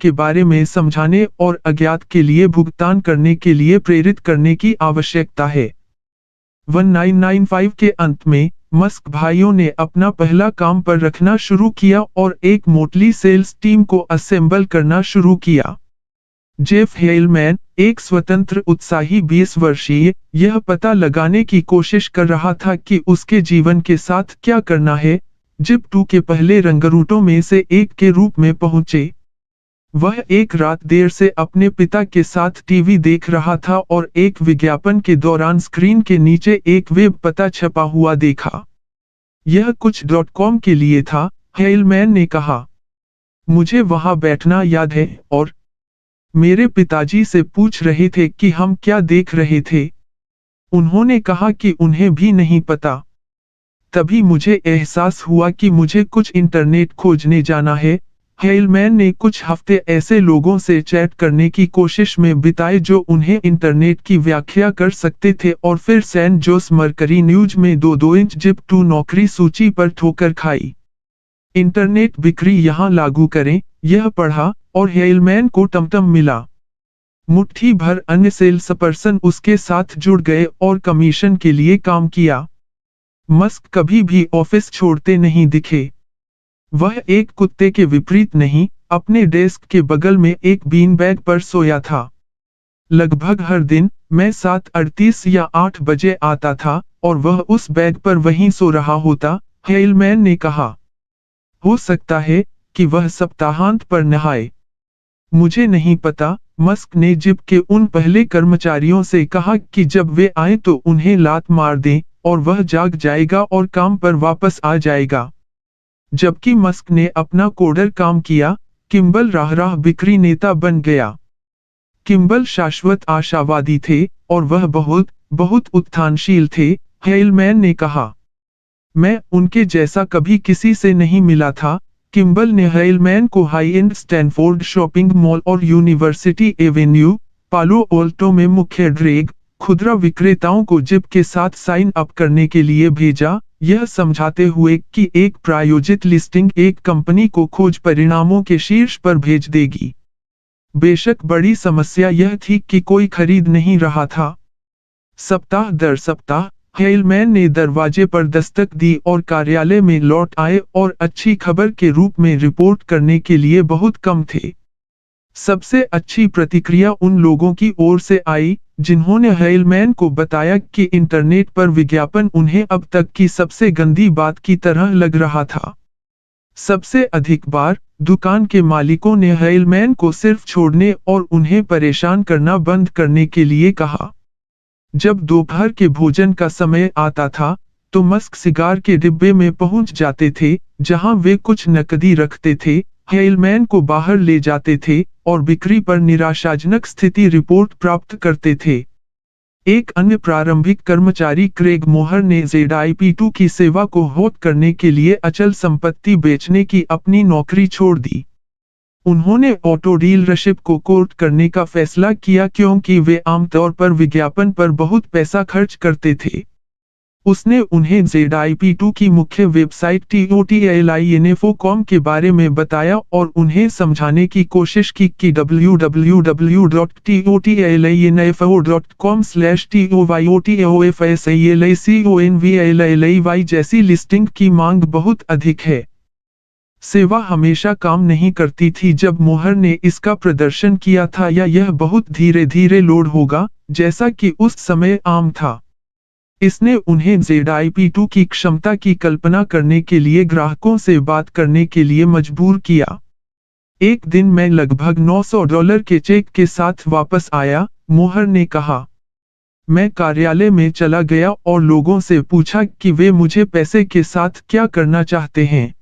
के बारे में समझाने और अज्ञात के लिए भुगतान करने के लिए प्रेरित करने की आवश्यकता है। 1995 के अंत में, मस्क भाइयों ने अपना पहला काम पर रखना शुरू किया और एक मोटली सेल्स टीम को असेंबल करना शुरू किया। जेफ हेलमैन, एक स्वतंत्र उत्साही 20 वर्षीय, यह पता लगाने की कोशिश कर रहा था कि उसके जीवन के साथ क्या करना है, जिप 2 के पहले रंगरूटों में से एक के रूप में पहुंचे। वह एक रात देर से अपने पिता के साथ टीवी देख रहा था और एक विज्ञापन के दौरान स्क्रीन के नीचे एक वेब पता छपा हुआ देखा। यह कुछ .com के लिए था, हेलमैन ने कहा। मुझे वहां बैठना याद है और मेरे पिताजी से पूछ रहे थे कि हम क्या देख रहे थे। उन्होंने कहा कि उन्हें भी नहीं पता। तभी मुझे एहसास हुआ कि मुझे कुछ इंटरनेट खोजने जाना है। हेलमैन ने कुछ हफ्ते ऐसे लोगों से चैट करने की कोशिश में बिताए जो उन्हें इंटरनेट की व्याख्या कर सकते थे और फिर सैन जोस मर्करी न्यूज में 2 इंच जिप 2 नौकरी सूची पर ठोकर खाई। इंटरनेट बिक्री यहाँ लागू करें, यह पढ़ा, और हेलमैन को टमटम मिला। मुट्ठी भर अन्य सेल्सपर्सन उसके साथ जुड़ गए और कमीशन के लिए काम किया। मस्क कभी भी ऑफिस छोड़ते नहीं दिखे। वह एक कुत्ते के विपरीत नहीं, अपने डेस्क के बगल में एक बीन बैग पर सोया था। लगभग हर दिन, मैं 7:38 या 8 बजे आता था और वह उस बैग पर वहीं सो रहा होता, हेलमैन ने कहा। हो सकता है कि वह सप्ताहांत पर नहाए। मुझे नहीं पता, मस्क ने जिप के उन पहले कर्मचारियों से कहा कि जब वे आए तो उन्हें लात मार दें और वह जाग जाएगा और काम पर वापस आ जाएगा। जबकि मस्क ने अपना कोडर काम किया, किम्बल राह बिक्री नेता बन गया। किम्बल शाश्वत आशावादी थे और वह बहुत उत्थानशील थे, हेलमैन ने कहा। मैं उनके जैसा कभी किसी से नहीं मिला था। किम्बल ने हेलमैन को high and Stanford shopping mall और यूनिवर्सिटी एवेन्यू, पालो ऑल्टो में मुख्य ड्रैग खुदरा विक्रेताओं को जिप के साथ साइन अप करने के लिए भेजा, यह समझाते हुए कि एक प्रायोजित लिस्टिंग एक कंपनी को खोज परिणामों के शीर्ष पर भेज देगी। बेशक बड़ी समस्या यह थी कि कोई खरीद नहीं रहा था। सप्ताह दर सप्ताह, हेलमैन ने दरवाजे पर दस्तक दी और कार्यालय में लौट आए और अच्छी खबर के रूप में रिपोर्ट करने के लिए बहुत कम थे। सबसे अच्छी प्रतिक्रिया उन लोगों की ओर से आई, जिन्होंने हेलमैन को बताया कि इंटरनेट पर विज्ञापन उन्हें अब तक की सबसे गंदी बात की तरह लग रहा था। सबसे अधिक बार, दुकान के मालिकों ने हेलमैन को सिर्फ छोड़ने और उन्हें परेशान करना बंद करने के लिए कहा। जब दोपहर के भोजन का समय आता था, तो मस्क सिगार के डिब्बे में पहुंच जाते थे, जहां वे कुछ नकदी रखते थे, हेलमैन को बाहर ले जाते थे और बिक्री पर निराशाजनक स्थिति रिपोर्ट प्राप्त करते थे। एक अन्य प्रारंभिक कर्मचारी क्रेग मोहर ने ZIP2 की सेवा को होल्ड करने के लिए अचल संपत्ति बेचने की अपनी नौकरी छोड़ दी। उन्होंने ऑटो डीलरशिप को कोर्ट करने का फैसला किया क्योंकि वे आमतौर पर विज्ञापन पर बहुत पैसा खर्च करते थे। उसने उन्हें ZIP2 की मुख्य वेबसाइट TOTLINFO.com के बारे में बताया और उन्हें समझाने की कोशिश की कि www.TOTLINFO.com/TOYOTOFSALICONVLLY जैसी लिस्टिंग की मांग बहुत अधिक है। सेवा हमेशा काम नहीं करती थी जब मोहर ने इसका प्रदर्शन किया था या यह बहुत धीरे धीरे लोड होगा, जैसा कि उस समय आम था। इसने उन्हें ZIP2 की क्षमता की कल्पना करने के लिए ग्राहकों से बात करने के लिए मजबूर किया। एक दिन मैं लगभग $900 के चेक के साथ वापस आया, मोहर ने कहा। मैं कार्यालय में चला गया और लोगों से पूछा कि वे मुझे पैसे के साथ क्या करना चाहते हैं।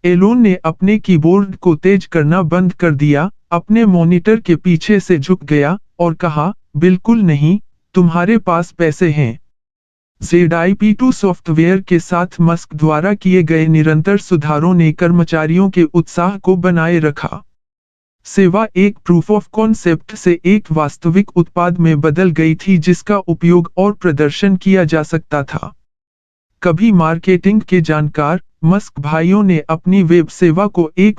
एलोन ने अपने कीबोर्ड को तेज करना बंद कर दिया, अपने मॉनिटर के पीछे से झुक गया और कहा, बिल्कुल नहीं, तुम्हारे पास पैसे हैं। ZIP2 सॉफ्टवेयर के साथ मस्क द्वारा किए गए निरंतर सुधारों ने कर्मचारियों के उत्साह को बनाए रखा। सेवा एक प्रूफ ऑफ कॉन्सेप्ट से एक वास्तविक उत्पाद में बदल गई थी जिसका उपयोग और प्रदर्शन किया जा सकता था। कभी मार्केटिंग के जानकार, मस्क भाइयों ने अपनी वेब सेवा को एक